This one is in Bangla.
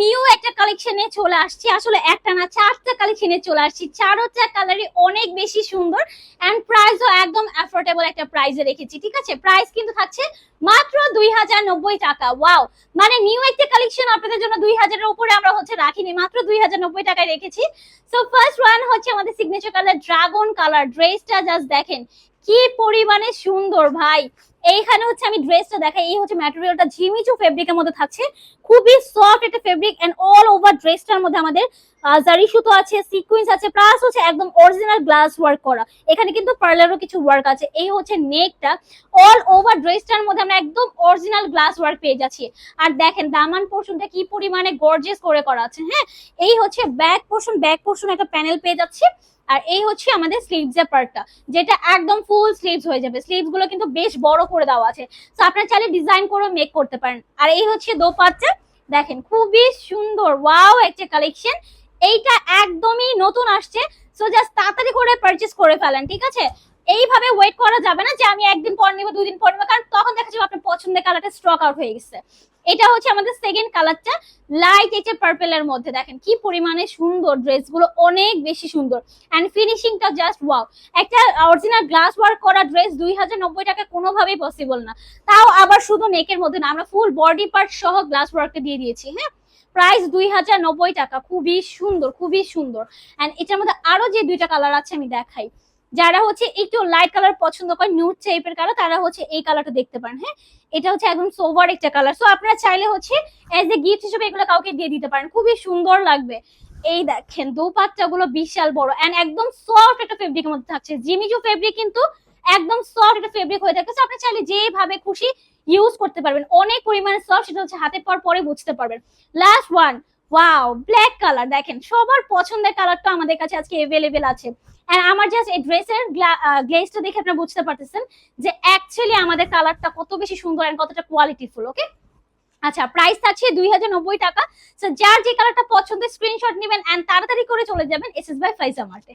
নিউ একটা কালেকশনে চলে আসছি, আসলে একটা না চারটা কালেকশনে চলে আসছি, চারটা কালারই অনেক বেশি সুন্দর এন্ড প্রাইসও একদম অ্যাফোর্ডেবল একটা প্রাইসে রেখেছি। ঠিক আছে, প্রাইস কিন্তু থাকছে মাত্র 2090 টাকা। ওয়াও, মানে নিউ একটা কালেকশন আপনাদের জন্য 2000-এর উপরে আমরা হচ্ছে রাখিনি, মাত্র 2090 টাকায় রেখেছি। সো ফার্স্ট ওয়ান হচ্ছে আমাদের সিগনেচার কালার ড্রাগন কালার। ড্রেসটা জাস্ট দেখেন কি পরিমাণে সুন্দর ভাই। এইখানে হচ্ছে আমি ড্রেসটা দেখাই, এই হচ্ছে ম্যাটেরিয়ালটা জিমিচু ফেব্রিকের মধ্যে থাকছে, খুবই সফট একটা ফেব্রিক এন্ড অল ওভার ড্রেসটার মধ্যে আমাদের জারি সুতো আছে, সিকোয়েন্স আছে, প্লাস হচ্ছে একদম অরিজিনাল গ্লাস ওয়ার্ক করা। এখানে কিন্তু পার্লারও কিছু ওয়ার্ক আছে। এই হচ্ছে নেকটা, অল ওভার ড্রেসটার মধ্যে আমরা একদম অরিজিনাল গ্লাস ওয়ার্ক পেয়ে যাচ্ছি। আর দেখেন দামান পোর্শনটা কি পরিমাণে গর্জিয়াস করে করা আছে। হ্যাঁ, এই হচ্ছে ব্যাক পোর্শন, ব্যাক পোর্শন একটা প্যানেল পেয়ে যাচ্ছে। আর এই হচ্ছে আমাদের স্লিভস এর পার্টটা, যেটা একদম ফুল স্লিভস হয়ে যাবে। স্লিভস গুলো কিন্তু বেশ বড় করে দেওয়া আছে, তো আপনারা চাইলে ডিজাইন করে মেক করতে পারেন। আর এই হচ্ছে দোপাট্টা, দেখেন খুবই সুন্দর, ওয়াও একটা কালেকশন। এইটা একদমই নতুন আসছে, সো জাস্ট তাড়াতাড়ি করে পারচেজ করে ফেলেন। ঠিক আছে, এইভাবে ওয়েট করা যাবে না যে আমি একদিন পর নিবো, 2 দিন পর নিবো, কারণ তখন দেখা যাবে আপনার পছন্দের কালারটা স্টক আউট হয়ে গেছে। এটা হচ্ছে আমাদের সেকেন্ড কালারটা, লাইট একটা পার্পল এর মধ্যে। দেখেন কি পরিমাণে সুন্দর, ড্রেসগুলো অনেক বেশি সুন্দর এন্ড ফিনিশিংটা জাস্ট ওয়াও। একটা অরিজিনাল গ্লাস ওয়ার্ক করা ড্রেস 2090 টাকা কোনোভাবেই পসিবল না, তাও আবার শুধু নেকের মধ্যে না, আমরা ফুল বডি পার্ট সহ গ্লাস ওয়ার্কটা দিয়ে দিয়েছি। হ্যাঁ, প্রাইস 2090 টাকা, খুবই সুন্দর খুবই সুন্দর। এন্ড এটার মধ্যে আরো যে দুইটা কালার আছে আমি দেখাই। যারা হচ্ছে একটু লাইট কালার পছন্দ করেন, নিউড টাইপের কালার, তারা হচ্ছে এই কালারটা দেখতে পারেন। হ্যাঁ, এটা হচ্ছে একদম সোভার একটা কালার, সো আপনারা চাইলে হচ্ছে এজ এ গিফট হিসেবে এগুলো কাউকে দিয়ে দিতে পারেন, খুবই সুন্দর লাগবে। এই দেখেন দোপাট্টা গুলো বিশাল বড় এন্ড একদম সফট একটা ফেব্রিকের মধ্যে থাকছে। জিমিচু ফেব্রিক কিন্তু একদম সফট একটা ফেব্রিক হয়ে থাকে, আপনি চাইলে যেভাবে খুশি ইউজ করতে পারবেন। অনেক পরিমাণে সফট, সেটা হচ্ছে হাতে পাওয়ার পরে বুঝতে পারবেন। Last one, wow black colour. দেখেন সবার পছন্দের কালারটা আমাদের কাছে আজকে अवेलेबल আছে। এন্ড আমার জাস্ট এই ড্রেসের গ্লেজটা দেখে আপনারা বুঝতে পারতেছেন যে অ্যাকচুয়ালি আমাদের কালারটা কত বেশি সুন্দর এন্ড কতটা কোয়ালিটিফুল। ওকে, আচ্ছা প্রাইস থাকছে 2090 টাকা। সো যার যে কালারটা পছন্দ স্ক্রিনশট নেবেন এন্ড তাড়াতাড়ি করে চলে যাবেন এসএস বাই ফাইজা মার্টে।